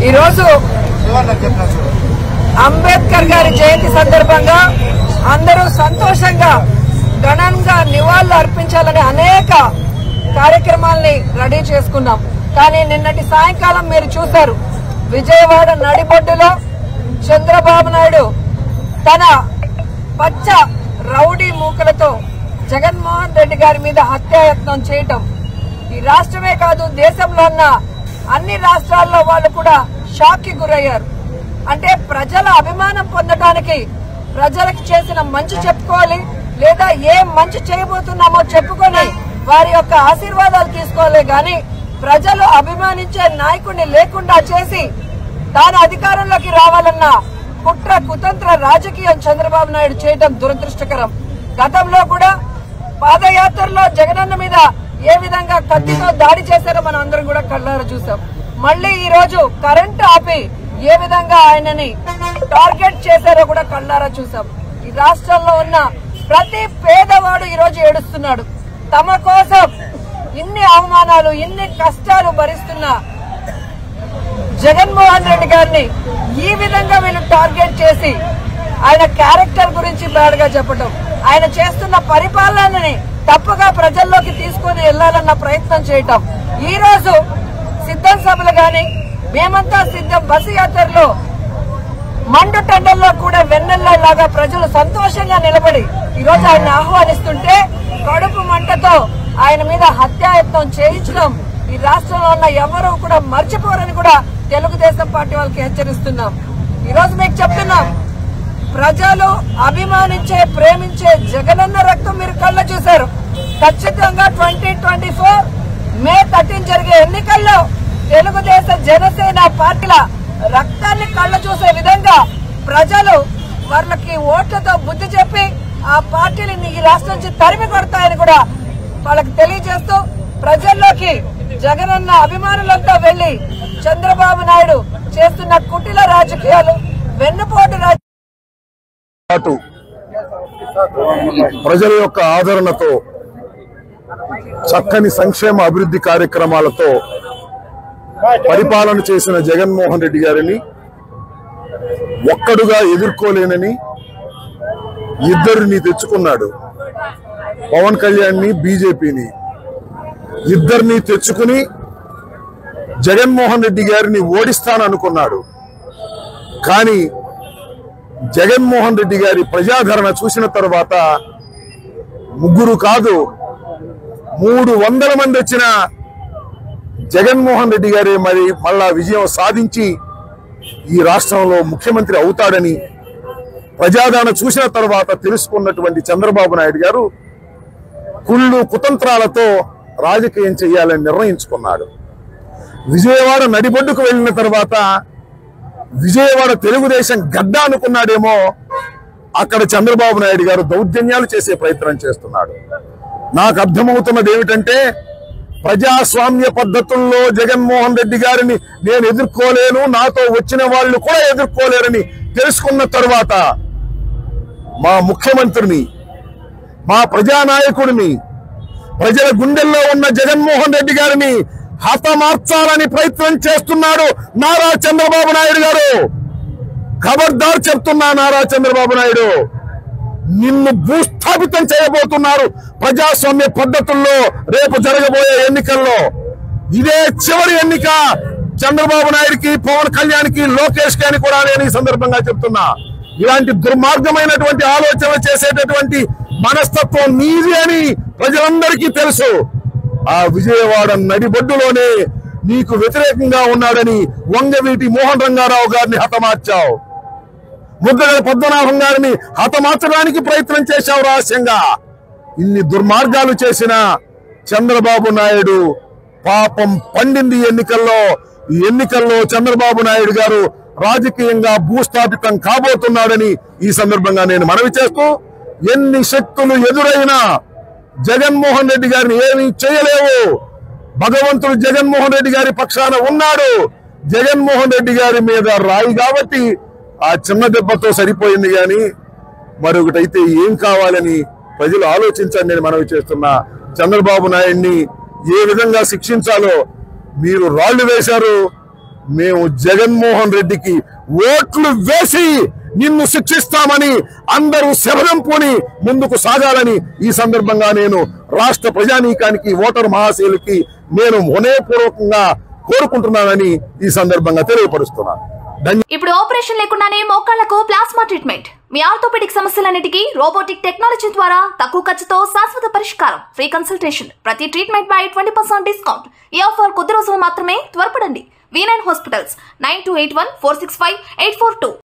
ఈరోజు అంబేద్కర్ గారి జయంతి సందర్భంగా అందరూ సంతోషంగా ఘనంగా నివాళులు అర్పించాలని అనేక కార్యక్రమాల్ని రెడీ చేసుకున్నాం. కానీ నిన్నటి సాయంకాలం మీరు చూశారు, విజయవాడ నడిబొడ్డులో చంద్రబాబు నాయుడు తన పచ్చ రౌడీ మూకలతో జగన్మోహన్ రెడ్డి గారి మీద హత్యాయత్నం చేయటం ఈ రాష్ట్రమే కాదు, దేశంలో ఉన్న అన్ని రాష్ట్రాల్లో వాళ్ళు కూడా షాక్ కి గురయ్యారు. అంటే ప్రజల అభిమానం పొందడానికి ప్రజలకు చేసిన మంచి చెప్పుకోవాలి, లేదా ఏం మంచి చేయబోతున్నామో చెప్పుకొని వారి యొక్క ఆశీర్వాదాలు తీసుకోవాలి. గాని ప్రజలు అభిమానించే నాయకుడిని లేకుండా చేసి తాను అధికారంలోకి రావాలన్న కుట్ర కుతంత్ర రాజకీయం చంద్రబాబు నాయుడు చేయడం దురదృష్టకరం. గతంలో కూడా పాదయాత్రలో జగనన్న మీద ఏ విధంగా కత్తితో దాడి చేశారో మనం అందరం కూడా కళ్ళారా చూసాం. మళ్లీ ఈ రోజు కరెంటు ఆపి ఏ విధంగా ఆయనని టార్గెట్ చేశారో కూడా కళ్ళారా చూసాం. ఈ రాష్ట్రంలో ఉన్న ప్రతి పేదవాడు ఈ రోజు ఏడుస్తున్నాడు. తమ కోసం ఇన్ని అవమానాలు ఇన్ని కష్టాలు భరిస్తున్న జగన్మోహన్ రెడ్డి గారిని ఈ విధంగా వీళ్ళు టార్గెట్ చేసి ఆయన క్యారెక్టర్ గురించి బ్యాడ్ గా చెప్పడం, ఆయన చేస్తున్న పరిపాలనని తప్పుగా ప్రజల్లోకి తీసుకుని వెళ్లాలన్న ప్రయత్నం చేయటం. ఈ రోజు సిద్ధం సభలు గాని మేమంతా సిద్ధం బస్సు యాత్రలో మండు టెండల్లో కూడా వెన్నెల్లాగా ప్రజలు సంతోషంగా నిలబడి ఈ రోజు ఆయన ఆహ్వానిస్తుంటే కడుపు మంటతో ఆయన మీద హత్యాయత్నం చేయించడం ఈ రాష్ట్రంలో ఉన్న ఎవరూ కూడా మర్చిపోరని కూడా తెలుగుదేశం పార్టీ వాళ్ళకి హెచ్చరిస్తున్నాం. ఈ రోజు మీకు చెప్తున్నాం, ప్రజలు అభిమానించే ప్రేమించే జగనన్న రక్తం మీరు కళ్ళ చూశారు. ఖచ్చితంగా 2024 మే 13 జరిగే ఎన్నికల్లో తెలుగుదేశ జనసేన పార్టీల రక్తాన్ని కళ్ళ చూసే విధంగా ప్రజలు వాళ్ళకి ఓట్లతో బుద్ధి చెప్పి ఆ పార్టీని ఈ రాష్ట్రం నుంచి తరిమి కొడతాయని కూడా వాళ్ళకి తెలియజేస్తూ ప్రజల్లోకి జగనన్న అభిమానులంతా వెళ్లి చంద్రబాబు నాయుడు చేస్తున్న కుటిల రాజకీయాలు వెన్నుపోటు ప్రజల యొక్క ఆదరణతో చక్కని సంక్షేమ అభివృద్ధి కార్యక్రమాలతో పరిపాలన చేసిన జగన్మోహన్ రెడ్డి గారిని ఒక్కడుగా ఎదుర్కోలేనని ఇద్దరిని తెచ్చుకున్నాడు. పవన్ కళ్యాణ్ని బీజేపీని ఇద్దరిని తెచ్చుకుని జగన్మోహన్ రెడ్డి గారిని ఓడిస్తాననుకున్నాడు. కానీ జగన్మోహన్ రెడ్డి గారి ప్రజాదరణ చూసిన తర్వాత ముగ్గురు కాదు 300 మంది వచ్చిన జగన్మోహన్ రెడ్డి గారే మరి మళ్ళా విజయం సాధించి ఈ రాష్ట్రంలో ముఖ్యమంత్రి అవుతాడని ప్రజాదరణ చూసిన తర్వాత తెలుసుకున్నటువంటి చంద్రబాబు నాయుడు గారు కుళ్ళు కుతంత్రాలతో రాజకీయం చేయాలని నిర్ణయించుకున్నాడు. విజయవాడ నడిబొడ్డుకు వెళ్లిన తర్వాత విజయవాడ తెలుగుదేశం గడ్డ అనుకున్నాడేమో, అక్కడ చంద్రబాబు నాయుడు గారు దౌర్జన్యాలు చేసే ప్రయత్నం చేస్తున్నాడు. నాకు అర్థమవుతున్నది ఏమిటంటే, ప్రజాస్వామ్య పద్ధతుల్లో జగన్మోహన్ రెడ్డి గారిని నేను ఎదుర్కోలేను, నాతో వచ్చిన వాళ్ళు కూడా ఎదుర్కోలేరని తెలుసుకున్న తర్వాత మా ముఖ్యమంత్రిని, మా ప్రజానాయకుడిని, ప్రజల గుండెల్లో ఉన్న జగన్మోహన్ రెడ్డి గారిని హతమార్చాలని ప్రయత్నం చేస్తున్నాడు నారా చంద్రబాబు నాయుడు గారు. ఖబర్దార్ చెప్తున్నా నారా చంద్రబాబు నాయుడు, నిన్ను భూస్థాపితం చేయబోతున్నారు ప్రజాస్వామ్య పద్ధతుల్లో రేపు జరగబోయే ఎన్నికల్లో. ఇదే చివరి ఎన్నిక చంద్రబాబు నాయుడికి, పవన్ కళ్యాణ్కి, లోకేష్ కి అని కూడా నేను ఈ సందర్భంగా చెప్తున్నా. ఇలాంటి దుర్మార్గమైనటువంటి ఆలోచన చేసేటటువంటి మనస్తత్వం నీది అని ప్రజలందరికీ తెలుసు. ఆ విజయవాడ నడిబొడ్డులోనే నీకు వ్యతిరేకంగా ఉన్నాడని వంగవీటి మోహన్ రంగారావు గారిని హతమార్చావు. ముద్దగడ పద్మనాభం గారిని హతమార్చడానికి ప్రయత్నం చేశావు రహస్యంగా. ఇన్ని దుర్మార్గాలు చేసిన చంద్రబాబు నాయుడు పాపం పండింది ఈ ఎన్నికల్లో చంద్రబాబు నాయుడు గారు రాజకీయంగా భూస్థాపితం కాబోతున్నాడని ఈ సందర్భంగా నేను మనవి చేస్తూ, ఎన్ని శక్తులు ఎదురైనా జగన్మోహన్ రెడ్డి గారిని ఏమీ చేయలేవు. భగవంతుడు జగన్మోహన్ రెడ్డి గారి పక్షాన ఉన్నాడు. జగన్మోహన్ రెడ్డి గారి మీద రాయి కాబట్టి ఆ చిన్న దెబ్బతో సరిపోయింది. కానీ మరొకటైతే ఏం కావాలని ప్రజలు ఆలోచించండి నేను మనవి చేస్తున్నా. చంద్రబాబు నాయుడిని ఏ విధంగా శిక్షించాలో మీరు రాళ్లు వేశారు, మేము జగన్మోహన్ రెడ్డికి ఓట్లు వేసి నిన్ను శిక్షిస్తామని అందరూ శబదం పూని ముందుకు సాగాలని ఈ సందర్భంగా నేను రాష్ట్ర ప్రజానీకానికి ఓటరు మహాశయులకి నేను హృదయపూర్వకంగా కోరుకుంటున్నానని ఈ సందర్భంగా తెలియపరుస్తున్నాను. ఇప్పుడు ఆపరేషన్ లేకుండానే మోకాళ్లకు ప్లాస్మా ట్రీట్మెంట్. మీ ఆర్థోపెడిక్ సమస్యలన్నిటికీ రోబోటిక్ టెక్నాలజీ ద్వారా తక్కువ ఖర్చుతో శాశ్వత పరిష్కారం. Free consultation. ప్రతి ట్రీట్మెంట్ పై 20% డిస్కౌంట్. ఈ ఆఫర్ కొద్ది రోజులు మాత్రమే. త్వరపడండి. V9 hospitals 9281465842.